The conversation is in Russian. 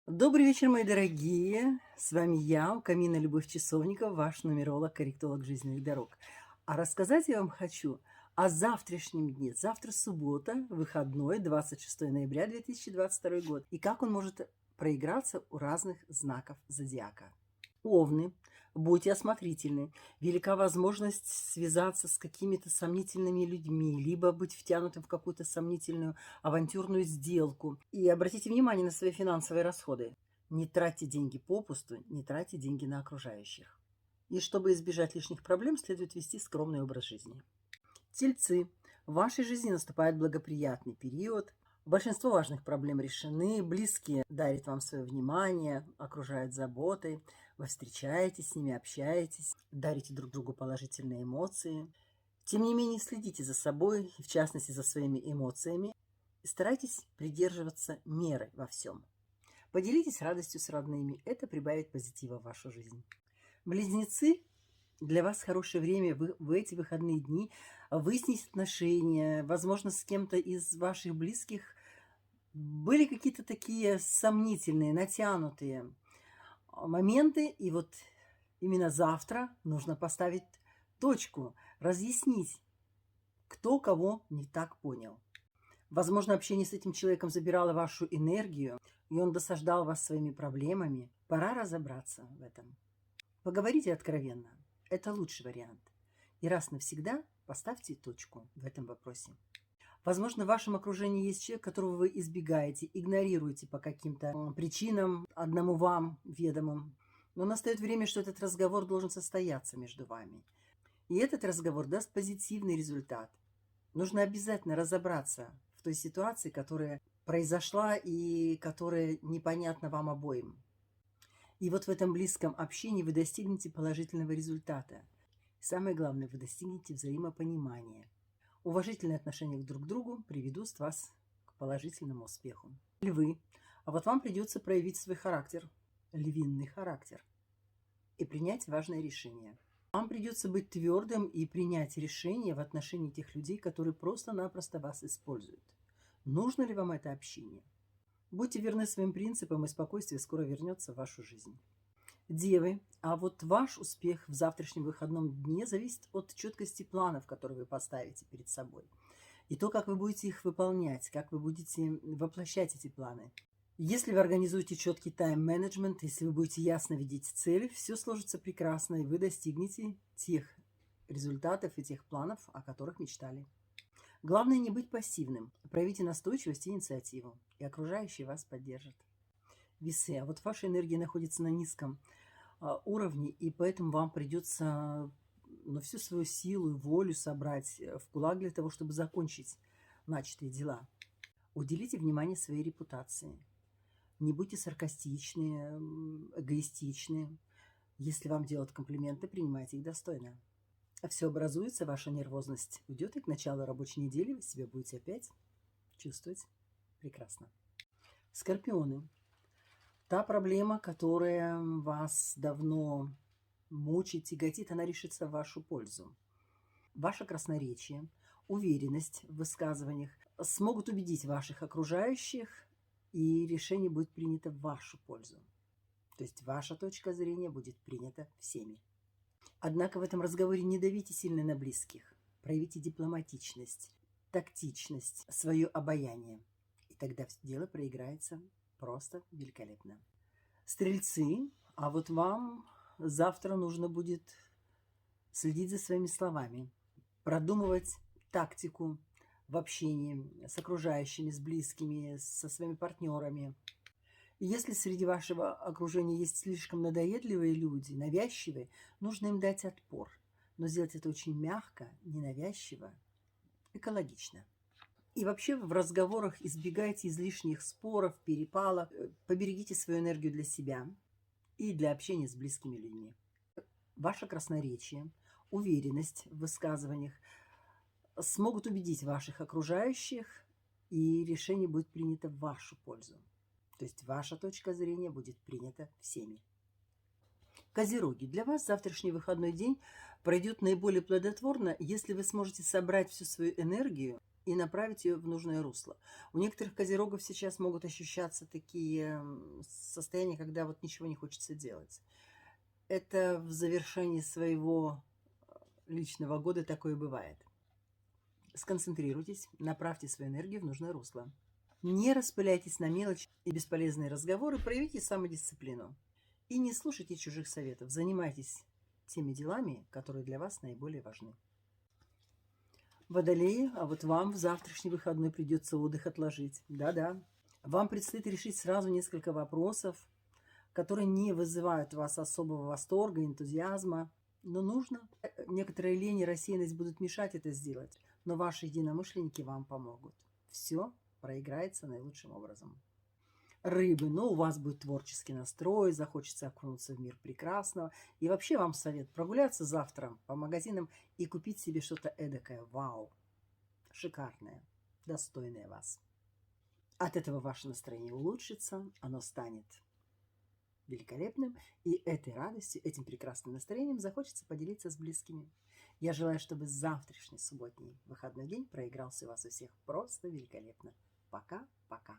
Добрый вечер, мои дорогие! С вами я, у камина Любовь Часовникова, ваш нумеролог, корректолог жизненных дорог. А рассказать я вам хочу о завтрашнем дне. Завтра суббота, выходной, 26 ноября 2022 год. И как он может проиграться у разных знаков зодиака. Овны, будьте осмотрительны. Велика возможность связаться с какими-то сомнительными людьми, либо быть втянутым в какую-то сомнительную авантюрную сделку. И обратите внимание на свои финансовые расходы. Не тратьте деньги попусту, не тратьте деньги на окружающих. И чтобы избежать лишних проблем, следует вести скромный образ жизни. Тельцы, в вашей жизни наступает благоприятный период. Большинство важных проблем решены, близкие дарят вам свое внимание, окружают заботой, вы встречаетесь с ними, общаетесь, дарите друг другу положительные эмоции. Тем не менее, следите за собой, и в частности за своими эмоциями, и старайтесь придерживаться меры во всем. Поделитесь радостью с родными, это прибавит позитива в вашу жизнь. Близнецы, для вас хорошее время в эти выходные дни выяснить отношения, возможно, с кем-то из ваших близких были какие-то такие сомнительные, натянутые моменты, и вот именно завтра нужно поставить точку, разъяснить, кто кого не так понял. Возможно, общение с этим человеком забирало вашу энергию, и он досаждал вас своими проблемами. Пора разобраться в этом. Поговорите откровенно. Это лучший вариант. И раз навсегда поставьте точку в этом вопросе. Возможно, в вашем окружении есть человек, которого вы избегаете, игнорируете по каким-то причинам, одному вам ведомым. Но настает время, что этот разговор должен состояться между вами. И этот разговор даст позитивный результат. Нужно обязательно разобраться в той ситуации, которая произошла и которая непонятна вам обоим. И вот в этом близком общении вы достигнете положительного результата. Самое главное, вы достигнете взаимопонимания. Уважительные отношения друг к другу приведут вас к положительному успеху. Львы. А вот вам придется проявить свой характер, львиный характер, и принять важное решение. Вам придется быть твердым и принять решение в отношении тех людей, которые просто-напросто вас используют. Нужно ли вам это общение? Будьте верны своим принципам, и спокойствие скоро вернется в вашу жизнь. Девы, а вот ваш успех в завтрашнем выходном дне зависит от четкости планов, которые вы поставите перед собой. И то, как вы будете их выполнять, как вы будете воплощать эти планы. Если вы организуете четкий тайм-менеджмент, если вы будете ясно видеть цели, все сложится прекрасно, и вы достигнете тех результатов и тех планов, о которых мечтали. Главное не быть пассивным. Проявите настойчивость и инициативу, и окружающие вас поддержат. Весы, а вот ваша энергия находится на низком уровне, и поэтому вам придется всю свою силу и волю собрать в кулак для того, чтобы закончить начатые дела. Уделите внимание своей репутации. Не будьте саркастичны, эгоистичны. Если вам делают комплименты, принимайте их достойно. А все образуется, ваша нервозность уйдет, и к началу рабочей недели вы себя будете опять чувствовать прекрасно. Скорпионы. Та проблема, которая вас давно мучит, тяготит, она решится в вашу пользу. Ваше красноречие, уверенность в высказываниях смогут убедить ваших окружающих, и решение будет принято в вашу пользу. То есть ваша точка зрения будет принята всеми. Однако в этом разговоре не давите сильно на близких. Проявите дипломатичность, тактичность, свое обаяние. И тогда дело проиграется просто великолепно. Стрельцы, а вот вам завтра нужно будет следить за своими словами, продумывать тактику в общении с окружающими, с близкими, со своими партнерами. И если среди вашего окружения есть слишком надоедливые люди, навязчивые, нужно им дать отпор. Но сделать это очень мягко, ненавязчиво, экологично. И вообще в разговорах избегайте излишних споров, перепалов. Поберегите свою энергию для себя и для общения с близкими людьми. Ваше красноречие, уверенность в высказываниях смогут убедить ваших окружающих, и решение будет принято в вашу пользу. То есть ваша точка зрения будет принята всеми. Козероги, для вас завтрашний выходной день пройдет наиболее плодотворно, если вы сможете собрать всю свою энергию и направить ее в нужное русло. У некоторых козерогов сейчас могут ощущаться такие состояния, когда вот ничего не хочется делать. Это в завершении своего личного года такое бывает. Сконцентрируйтесь, направьте свою энергию в нужное русло. Не распыляйтесь на мелочи и бесполезные разговоры, проявите самодисциплину. И не слушайте чужих советов, занимайтесь теми делами, которые для вас наиболее важны. Водолеи, а вот вам в завтрашний выходной придется отдых отложить. Да-да. Вам предстоит решить сразу несколько вопросов, которые не вызывают у вас особого восторга, энтузиазма. Но нужно. Некоторые лень и рассеянность будут мешать это сделать, но ваши единомышленники вам помогут. Все проиграется наилучшим образом. Рыбы, но у вас будет творческий настрой, захочется окунуться в мир прекрасного. И вообще вам совет прогуляться завтра по магазинам и купить себе что-то эдакое, вау, шикарное, достойное вас. От этого ваше настроение улучшится, оно станет великолепным, и этой радостью, этим прекрасным настроением захочется поделиться с близкими. Я желаю, чтобы завтрашний субботний выходной день проигрался у вас у всех просто великолепно. Пока-пока.